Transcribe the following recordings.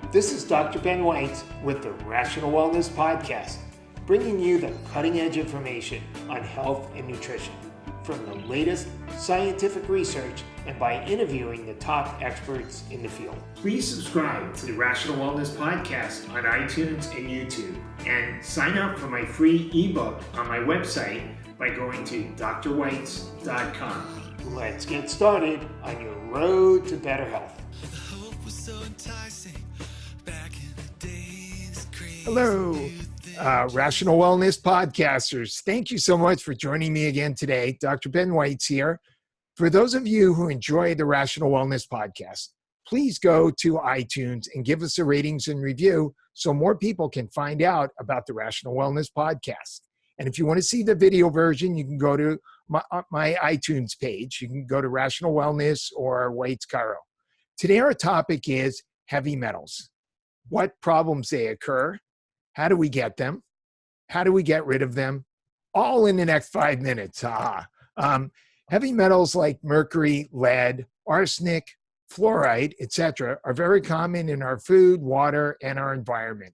This is Dr. Ben Weitz with the Rational Wellness Podcast, bringing you the cutting edge information on health and nutrition from the latest scientific research and by interviewing the top experts in the field. Please subscribe to the Rational Wellness Podcast on iTunes and YouTube, and sign up for my free ebook on my website by going to drweitz.com. Let's get started on your road to better health. Hello, Rational Wellness Podcasters. Thank you so much for joining me again today. Dr. Ben Weitz here. For those of you who enjoy the Rational Wellness Podcast, please go to iTunes and give us a ratings and review so more people can find out about the Rational Wellness Podcast. And if you want to see the video version, you can go to my iTunes page. You can go to Rational Wellness or Weitz Chiro. Today our topic is heavy metals. What problems they occur, how do we get them, how do we get rid of them, all in the next 5 minutes. Heavy metals like mercury, lead, arsenic, fluoride, etc. are very common in our food, water, and our environment.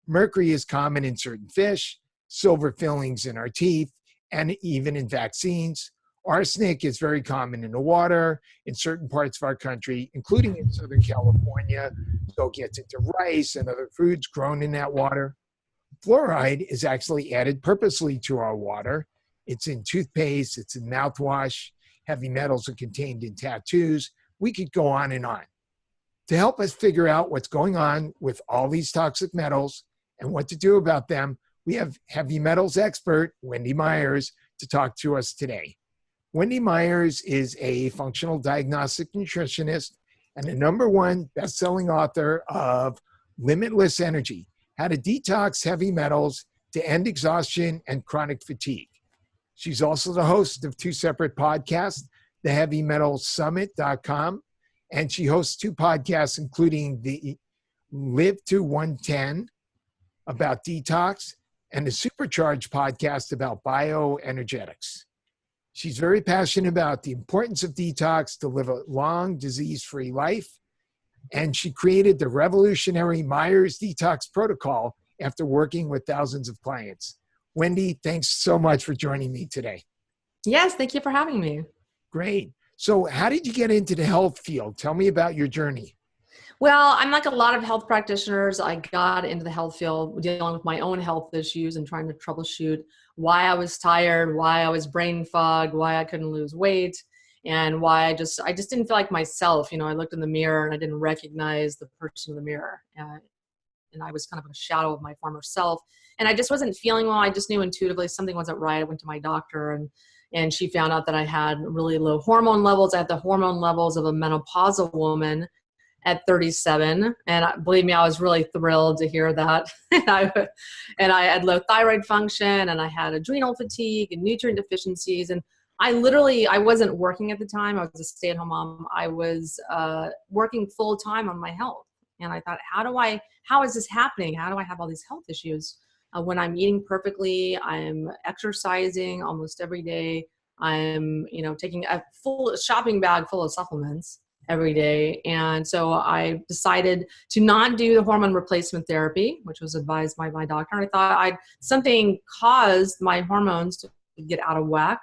Mercury is common in certain fish, silver fillings in our teeth, and even in vaccines. Arsenic is very common in the water in certain parts of our country, including in Southern California, so it gets into rice and other foods grown in that water. Fluoride is actually added purposely to our water. It's in toothpaste, it's in mouthwash. Heavy metals are contained in tattoos. We could go on and on. To help us figure out what's going on with all these toxic metals and what to do about them, we have heavy metals expert, Wendy Myers, to talk to us today. Wendy Myers is a functional diagnostic nutritionist and the #1 best-selling author of Limitless Energy, How to Detox Heavy Metals to End Exhaustion and Chronic Fatigue. She's also the host of 2 separate podcasts, the HeavyMetalSummit.com, and she hosts 2 podcasts, including the Live to 110 about detox and the Supercharged podcast about bioenergetics. She's very passionate about the importance of detox to live a long, disease-free life. And she created the revolutionary Myers Detox Protocol after working with thousands of clients. Wendy, thanks so much for joining me today. Yes, thank you for having me. Great. So how did you get into the health field? Tell me about your journey. Well, I'm like a lot of health practitioners. I got into the health field dealing with my own health issues and trying to troubleshoot why I was tired, why I was brain fogged, why I couldn't lose weight, and why I just didn't feel like myself. You know, I looked in the mirror and I didn't recognize the person in the mirror. And I was kind of a shadow of my former self. And I just wasn't feeling well. I just knew intuitively something wasn't right. I went to my doctor and she found out that I had really low hormone levels. I had the hormone levels of a menopausal woman at 37. And believe me, I was really thrilled to hear that. and I had low thyroid function and I had adrenal fatigue and nutrient deficiencies. And I wasn't working at the time. I was a stay-at-home mom. I was working full time on my health. And I thought, how is this happening? How do I have all these health issues? When I'm eating perfectly, I'm exercising almost every day. I'm, taking a full shopping bag full of supplements every day. And so I decided to not do the hormone replacement therapy, which was advised by my doctor. I thought something caused my hormones to get out of whack.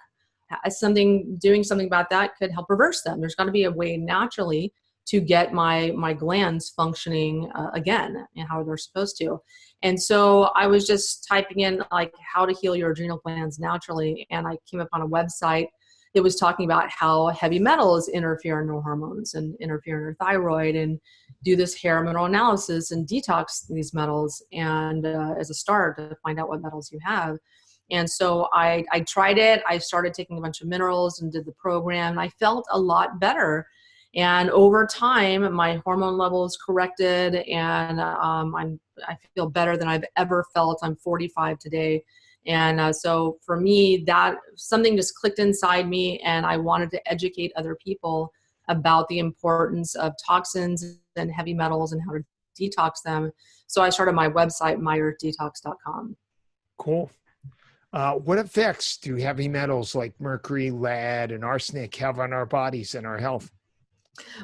Doing something about that could help reverse them. There's got to be a way naturally to get my glands functioning again and how they're supposed to. And so I was just typing in like how to heal your adrenal glands naturally. And I came upon a website that was talking about how heavy metals interfere in your hormones and interfere in your thyroid and do this hair mineral analysis and detox these metals. And as a start to find out what metals you have. And so I tried it. I started taking a bunch of minerals and did the program. I felt a lot better. And over time, my hormone levels corrected, and I feel better than I've ever felt. I'm 45 today. And so for me, that something just clicked inside me, and I wanted to educate other people about the importance of toxins and heavy metals and how to detox them. So I started my website, MyersDetox.com. Cool. What effects do heavy metals like mercury, lead, and arsenic have on our bodies and our health?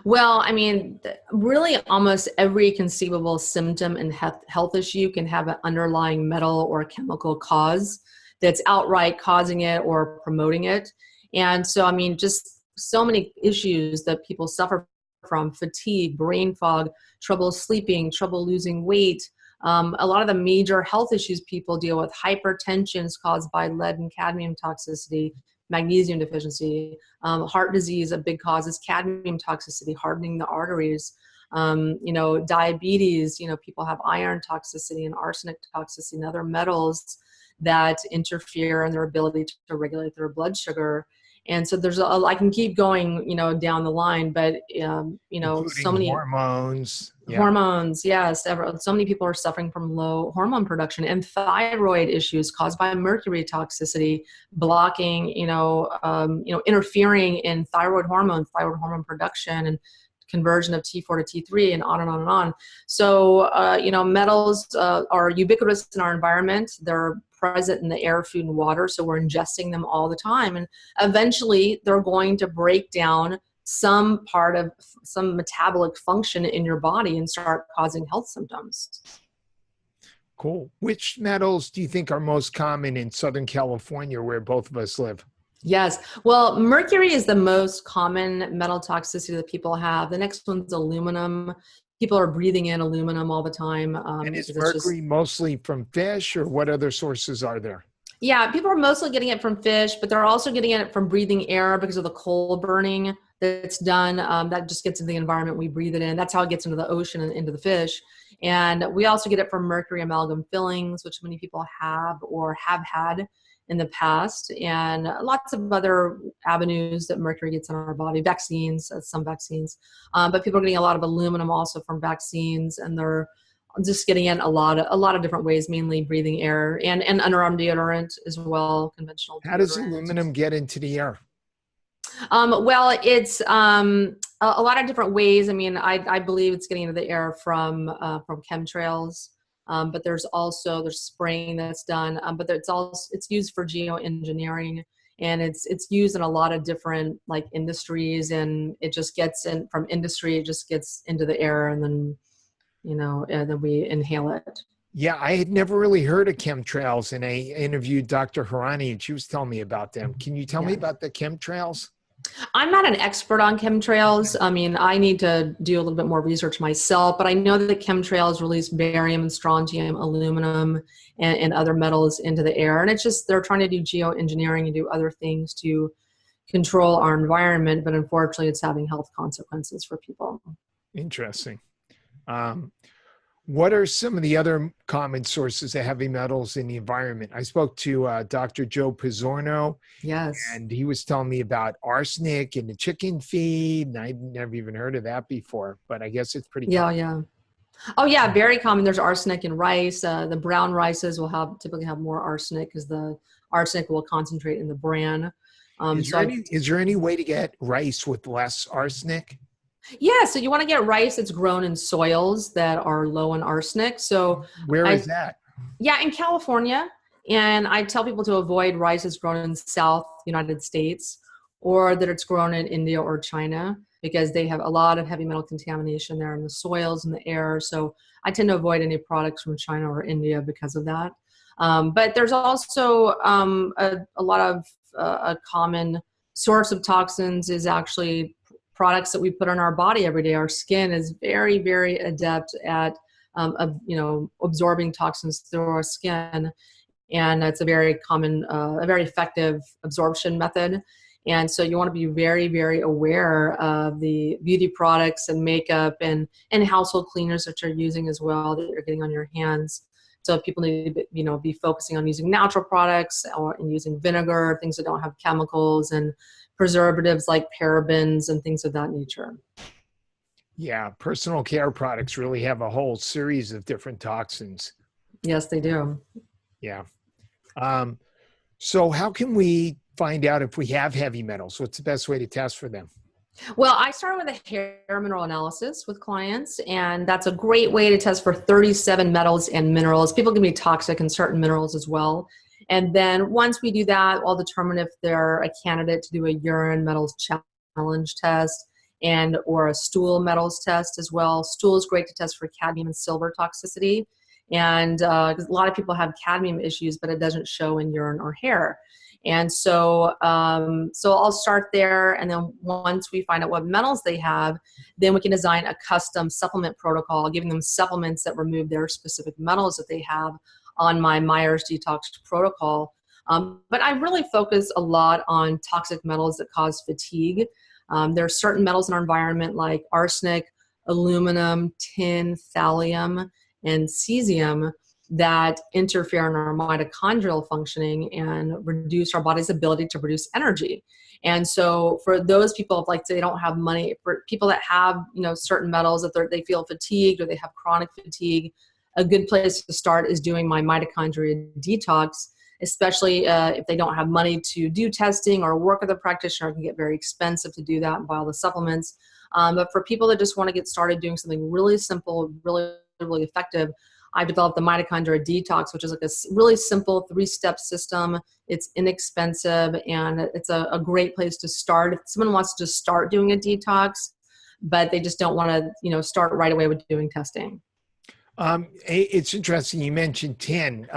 Well, I mean, really almost every conceivable symptom and health issue can have an underlying metal or chemical cause that's outright causing it or promoting it. And so, I mean, just so many issues that people suffer from: fatigue, brain fog, trouble sleeping, trouble losing weight. A lot of the major health issues people deal with: hypertension is caused by lead and cadmium toxicity, magnesium deficiency. Heart disease, a big cause is cadmium toxicity, hardening the arteries. Diabetes, people have iron toxicity and arsenic toxicity and other metals that interfere in their ability to regulate their blood sugar. And so I can keep going, down the line, but, so Including many hormones. Yeah. hormones. Yes. So many people are suffering from low hormone production and thyroid issues caused by mercury toxicity, blocking, interfering in thyroid hormone production and conversion of T4 to T3, and on and on and on. So, metals are ubiquitous in our environment. They're present in the air, food, and water. So we're ingesting them all the time. And eventually they're going to break down some part of some metabolic function in your body and start causing health symptoms. Cool. Which metals do you think are most common in Southern California, where both of us live? Yes. Well, mercury is the most common metal toxicity that people have. The next one's aluminum. People are breathing in aluminum all the time. And is mercury mostly from fish, or what other sources are there? Yeah, people are mostly getting it from fish, but they're also getting it from breathing air because of the coal burning that's done. That just gets into the environment. We breathe it in. That's how it gets into the ocean and into the fish. And we also get it from mercury amalgam fillings, which many people have or have had in the past, and lots of other avenues that mercury gets in our body, vaccines, some vaccines. But people are getting a lot of aluminum also from vaccines, and they're just getting in a lot of different ways, mainly breathing air and underarm deodorant as well, conventional deodorant. How does aluminum get into the air? Well, it's a lot of different ways. I mean, I believe it's getting into the air from chemtrails. But there's spraying that's done, but it's used for geoengineering, and it's used in a lot of different like industries, and it just gets in from industry. It just gets into the air, and then, and then we inhale it. Yeah, I had never really heard of chemtrails, and I interviewed Dr. Harani, and she was telling me about them. Can you tell me about the chemtrails? I'm not an expert on chemtrails. I mean, I need to do a little bit more research myself, but I know that the chemtrails release barium and strontium, aluminum, and other metals into the air. And it's just, they're trying to do geoengineering and do other things to control our environment, but unfortunately it's having health consequences for people. Interesting. What are some of the other common sources of heavy metals in the environment? I spoke to Dr. Joe Pizzorno. Yes. And he was telling me about arsenic in the chicken feed. And I'd never even heard of that before, but I guess it's pretty common. Yeah. Oh yeah, very common. There's arsenic in rice. The brown rices will typically have more arsenic because the arsenic will concentrate in the bran. Is there any way to get rice with less arsenic? Yeah, so you want to get rice that's grown in soils that are low in arsenic. So where is that? Yeah, in California. And I tell people to avoid rice that's grown in South United States, or that it's grown in India or China, because they have a lot of heavy metal contamination there in the soils and the air. So I tend to avoid any products from China or India because of that. But there's also a lot of a common source of toxins is actually products that we put on our body every day. Our skin is very, very adept at absorbing toxins through our skin. And it's a very common, a very effective absorption method. And so you want to be very, very aware of the beauty products and makeup and household cleaners that you're using as well, that you're getting on your hands. So people need to be focusing on using natural products and using vinegar, things that don't have chemicals, and preservatives like parabens and things of that nature. Yeah, personal care products really have a whole series of different toxins. Yes, they do. Yeah. So how can we find out if we have heavy metals? What's the best way to test for them? Well, I start with a hair mineral analysis with clients, and that's a great way to test for 37 metals and minerals. People can be toxic in certain minerals as well. And then once we do that, I'll determine if they're a candidate to do a urine metals challenge test. and or a stool metals test as well. Stool is great to test for cadmium and silver toxicity. And 'cause a lot of people have cadmium issues, but it doesn't show in urine or hair. And so, so I'll start there. And then once we find out what metals they have, then we can design a custom supplement protocol, giving them supplements that remove their specific metals that they have on my Myers Detox protocol. But I really focus a lot on toxic metals that cause fatigue. There are certain metals in our environment like arsenic, aluminum, tin, thallium, and cesium that interfere in our mitochondrial functioning and reduce our body's ability to produce energy. And so for those people, like they don't have money, for people that have, certain metals that they feel fatigued or they have chronic fatigue, a good place to start is doing my mitochondria detox, especially if they don't have money to do testing or work with a practitioner. It can get very expensive to do that and buy all the supplements. But for people that just want to get started doing something really simple, really, really effective, I've developed the mitochondria detox, which is like a really simple 3-step system. It's inexpensive and it's a great place to start. If someone wants to start doing a detox, but they just don't want to, start right away with doing testing. It's interesting. You mentioned tin.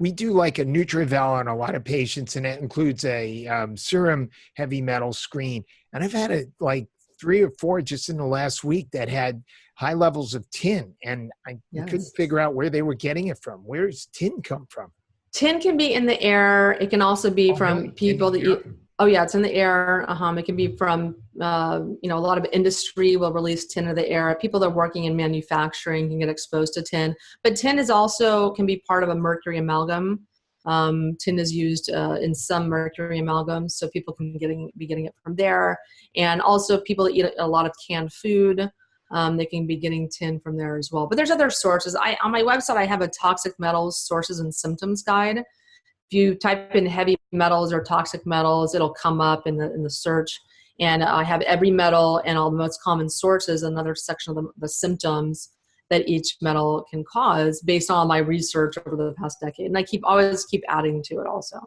We do like a NutriVal on a lot of patients, and it includes a serum heavy metal screen. And I've had like 3 or 4 just in the last week that had high levels of tin, and I couldn't figure out where they were getting it from. Where does tin come from? Tin can be in the air. It can also be from people that eat. Oh yeah, it's in the air. It can be from, a lot of industry will release tin in the air. People that are working in manufacturing can get exposed to tin. But tin is also can be part of a mercury amalgam. Tin is used in some mercury amalgams, so people can be getting it from there. And also people that eat a lot of canned food, they can be getting tin from there as well. But there's other sources. On my website, I have a toxic metals sources and symptoms guide. If you type in heavy metals or toxic metals, it'll come up in the search. And I have every metal and all the most common sources, another section of the symptoms that each metal can cause based on my research over the past decade. And I always keep adding to it also.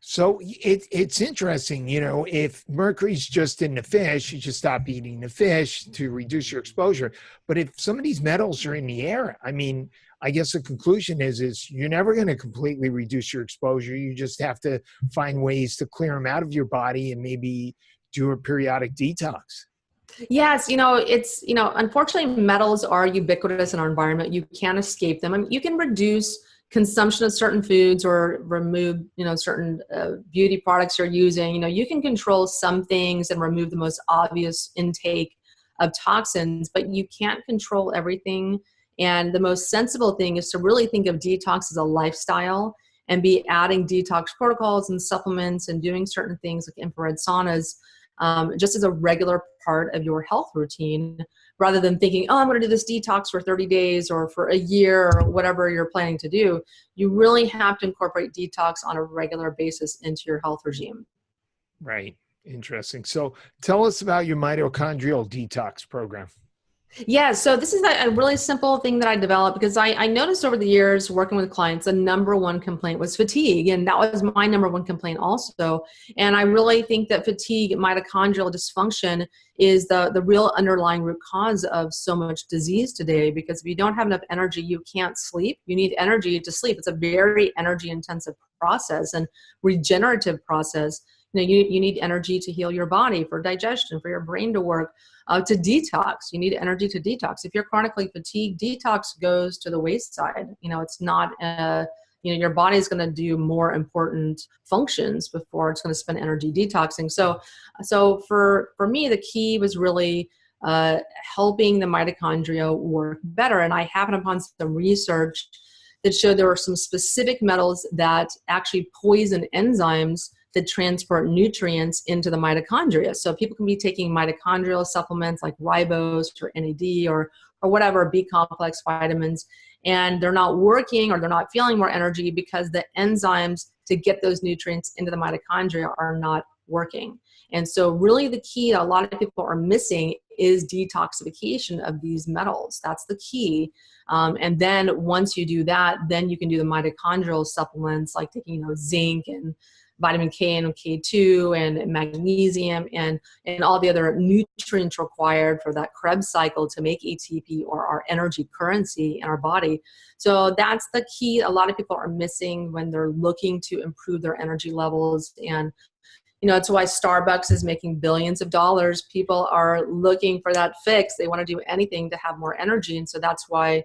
So it's interesting, if mercury's just in the fish, you just stop eating the fish to reduce your exposure. But if some of these metals are in the air, I guess the conclusion is you're never going to completely reduce your exposure. You just have to find ways to clear them out of your body and maybe do a periodic detox. Yes, it's, unfortunately metals are ubiquitous in our environment. You can't escape them. You can reduce consumption of certain foods or remove, certain beauty products you're using. You can control some things and remove the most obvious intake of toxins, but you can't control everything. And the most sensible thing is to really think of detox as a lifestyle and be adding detox protocols and supplements and doing certain things like infrared saunas just as a regular part of your health routine, rather than thinking, oh, I'm going to do this detox for 30 days or for a year or whatever you're planning to do. You really have to incorporate detox on a regular basis into your health regime. Right. Interesting. So tell us about your mitochondrial detox program. Yeah, so this is a really simple thing that I developed because I noticed over the years working with clients, the number one complaint was fatigue. And that was my number one complaint also. And I really think that fatigue, mitochondrial dysfunction is the real underlying root cause of so much disease today. Because if you don't have enough energy, you can't sleep. You need energy to sleep. It's a very energy intensive process and regenerative process. You need energy to heal your body, for digestion, for your brain to work. To detox, you need energy to detox. If you're chronically fatigued, detox goes to the wayside. It's not, your body is going to do more important functions before it's going to spend energy detoxing. So for me, the key was really helping the mitochondria work better. And I happened upon some research that showed there were some specific metals that actually poison enzymes that transport nutrients into the mitochondria. So people can be taking mitochondrial supplements like ribose or NAD or whatever, B complex vitamins, and they're not working or they're not feeling more energy because the enzymes to get those nutrients into the mitochondria are not working. And so really the key that a lot of people are missing is detoxification of these metals. That's the key. And then once you do that, then you can do the mitochondrial supplements like taking, zinc and vitamin K and K2 and magnesium and all the other nutrients required for that Krebs cycle to make ATP, or our energy currency in our body. So that's the key a lot of people are missing when they're looking to improve their energy levels. And it's why Starbucks is making billions of dollars. People are looking for that fix. They want to do anything to have more energy. And so that's why,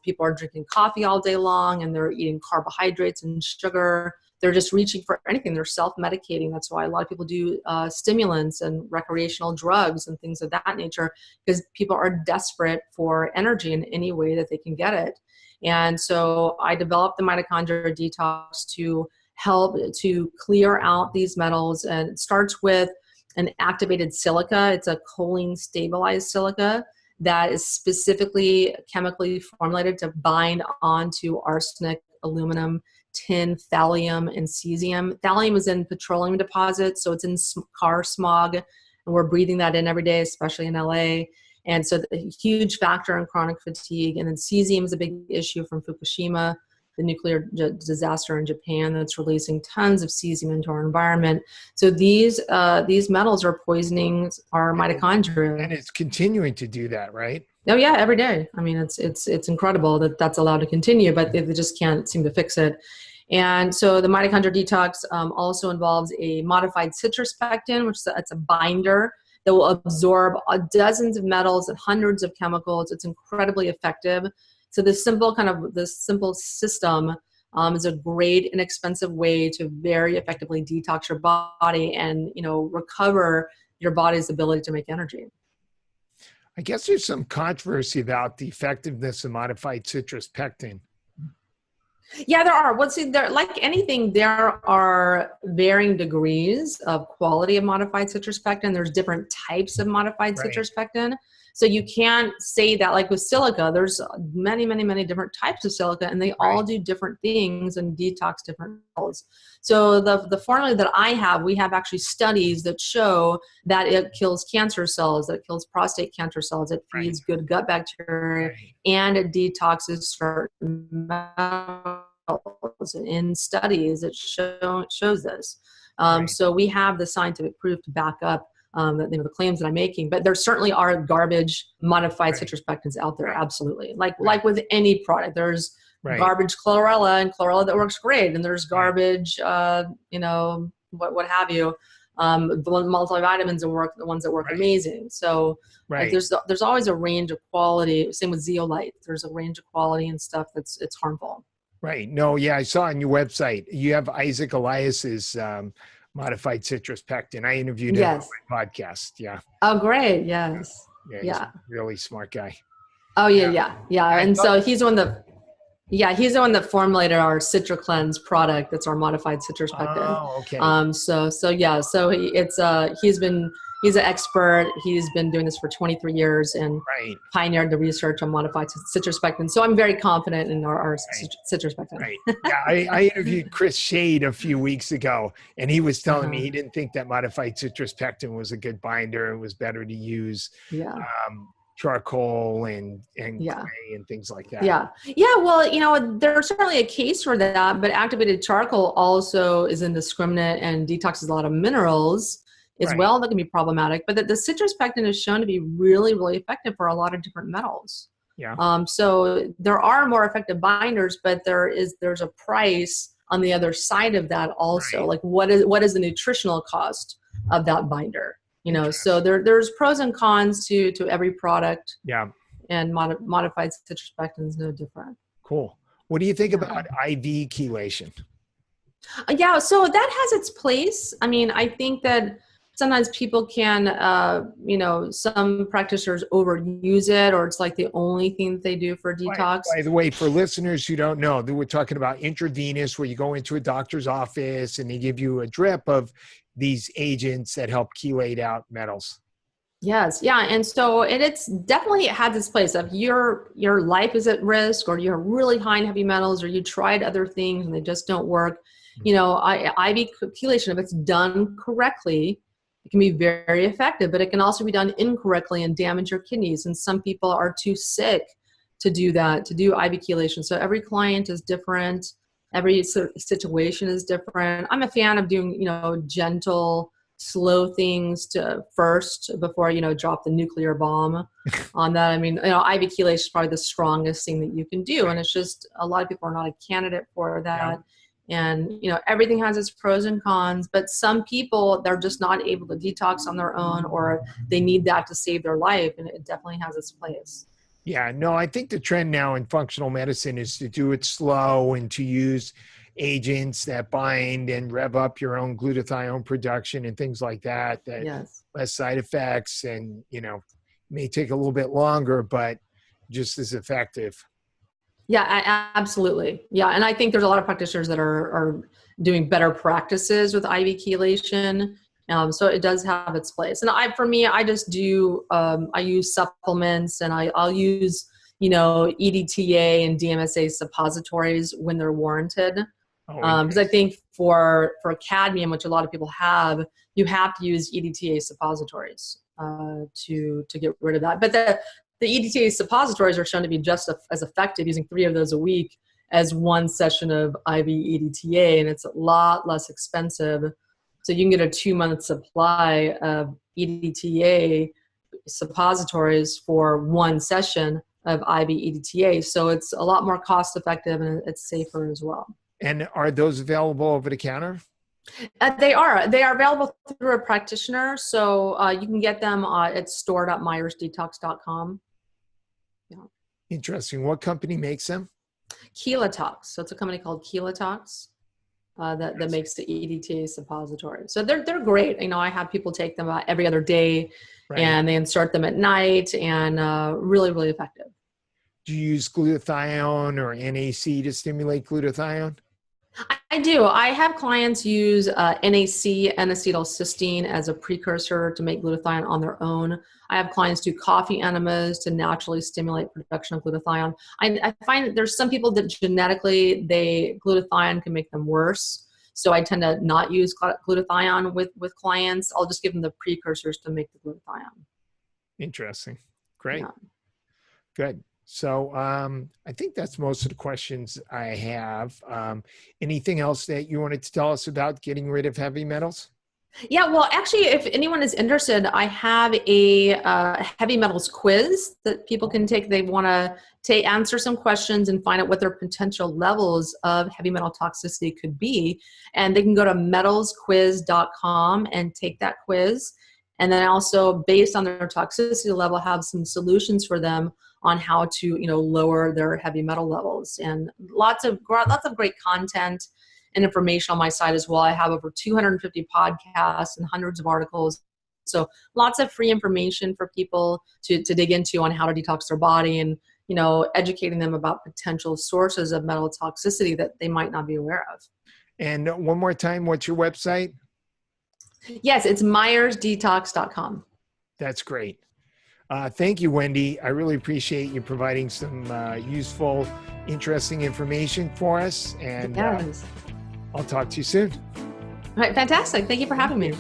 people are drinking coffee all day long, and they're eating carbohydrates and sugar. They're just reaching for anything. They're self-medicating. That's why a lot of people do stimulants and recreational drugs and things of that nature, because people are desperate for energy in any way that they can get it. And so I developed the mitochondria detox to help to clear out these metals. And it starts with an activated silica. It's a choline stabilized silica that is specifically chemically formulated to bind onto arsenic, aluminum, tin, thallium, and cesium. Thallium is in petroleum deposits, so it's in car smog, and we're breathing that in every day, especially in LA. And so a huge factor in chronic fatigue. And then cesium is a big issue from Fukushima, the nuclear disaster in Japan, that's releasing tons of cesium into our environment. So these metals are poisoning our mitochondria. And it's continuing to do that, right? Oh yeah, every day. I mean, it's incredible that that's allowed to continue, but they just can't seem to fix it. And so the mitochondria detox also involves a modified citrus pectin, which it's a binder that will absorb dozens of metals and hundreds of chemicals. It's incredibly effective. So this simple system is a great, inexpensive way to very effectively detox your body and, recover your body's ability to make energy. I guess there's some controversy about the effectiveness of modified citrus pectin. Yeah, there are. Like anything, there are varying degrees of quality of modified citrus pectin. There's different types of modified citrus pectin. So you can't say that, like with silica, there's many, many, many different types of silica, and they all do different things and detox different metals. So the formula that I have, we have actually studies that show that it kills cancer cells, that it kills prostate cancer cells, it feeds good gut bacteria, and it detoxes certain metals. In studies, it shows this. So we have the scientific proof to back up the claims that I'm making, but there certainly are garbage modified citrus pectins out there. Absolutely. Like with any product, there's garbage chlorella and chlorella that works great. And there's garbage, what have you, multivitamins that work, the ones that work amazing. So there's always a range of quality. Same with zeolite. There's a range of quality and stuff it's harmful. Right. No, yeah, I saw on your website, you have Isaac Elias's modified citrus pectin. I interviewed him on my podcast. Yeah. Oh, great. Yes. He's a really smart guy. Oh, yeah. And so he's the one that formulated our CitraCleanse product. That's our modified citrus pectin. Oh, okay. He's an expert. He's been doing this for 23 years and pioneered the research on modified citrus pectin. So I'm very confident in our citrus pectin. Right. Yeah, I interviewed Chris Shade a few weeks ago, and he was telling me he didn't think that modified citrus pectin was a good binder. It was better to use charcoal and clay and things like that. Yeah. Well, there's certainly a case for that, but activated charcoal also is indiscriminate and detoxes a lot of minerals as well that can be problematic. But the citrus pectin is shown to be really, really effective for a lot of different metals. Yeah. So there are more effective binders, but there's a price on the other side of that also. Like what is the nutritional cost of that binder? So there's pros and cons to every product. Yeah. And modified citrus pectin is no different. Cool. What do you think about IV chelation? Yeah, so that has its place. I mean, I think that sometimes people can, some practitioners overuse it, or it's like the only thing that they do for detox. By the way, for listeners who don't know, we're talking about intravenous, where you go into a doctor's office and they give you a drip of these agents that help chelate out metals. Yes. Yeah. And so it's definitely has its place. If your life is at risk, or you're really high in heavy metals, or you tried other things and they just don't work, IV chelation, if it's done correctly, it can be very effective, but it can also be done incorrectly and damage your kidneys. And some people are too sick to do that, to do IV chelation. So every client is different. Every situation is different. I'm a fan of doing, gentle, slow things first before, drop the nuclear bomb on that. I mean, IV chelation is probably the strongest thing that you can do. And it's just, a lot of people are not a candidate for that. Yeah. And, everything has its pros and cons, but some people, they're just not able to detox on their own, or they need that to save their life. And it definitely has its place. Yeah, no, I think the trend now in functional medicine is to do it slow and to use agents that bind and rev up your own glutathione production and things like that, Yes. less side effects and, may take a little bit longer, but just as effective. Yeah, absolutely. Yeah. And I think there's a lot of practitioners that are doing better practices with IV chelation. So it does have its place. And for me, I just do, I use supplements, and I'll use, EDTA and DMSA suppositories when they're warranted. Because I think for cadmium, which a lot of people have, you have to use EDTA suppositories to get rid of that. But the EDTA suppositories are shown to be just as effective, using 3 of those a week, as 1 session of IV EDTA, and it's a lot less expensive. So you can get a 2-month supply of EDTA suppositories for 1 session of IV EDTA. So it's a lot more cost effective, and it's safer as well. And are those available over the counter? They are available through a practitioner. So you can get them at store.myersdetox.com. Yeah. Interesting. What company makes them? Detox. So it's a company called Detox. That makes the EDTA suppository. So they're great. I have people take them every other day, right, and they insert them at night, and really, really effective. Do you use glutathione or NAC to stimulate glutathione? I do. I have clients use NAC, N-acetylcysteine, as a precursor to make glutathione on their own. I have clients do coffee enemas to naturally stimulate production of glutathione. I find that there's some people that genetically, glutathione can make them worse. So I tend to not use glutathione with clients. I'll just give them the precursors to make the glutathione. Interesting. Great. Yeah. Good. So I think that's most of the questions I have. Anything else that you wanted to tell us about getting rid of heavy metals? Yeah, well, actually, if anyone is interested, I have a heavy metals quiz that people can take. They want to answer some questions and find out what their potential levels of heavy metal toxicity could be. And they can go to metalsquiz.com and take that quiz. And then also, based on their toxicity level, have some solutions for them on how to, lower their heavy metal levels. And lots of great content and information on my site as well. I have over 250 podcasts and hundreds of articles. So lots of free information for people to dig into on how to detox their body, and, educating them about potential sources of metal toxicity that they might not be aware of. And one more time, what's your website? Yes, it's myersdetox.com. That's great. Thank you, Wendy. I really appreciate you providing some useful, interesting information for us. And I'll talk to you soon. All right, fantastic. Thank you for having me.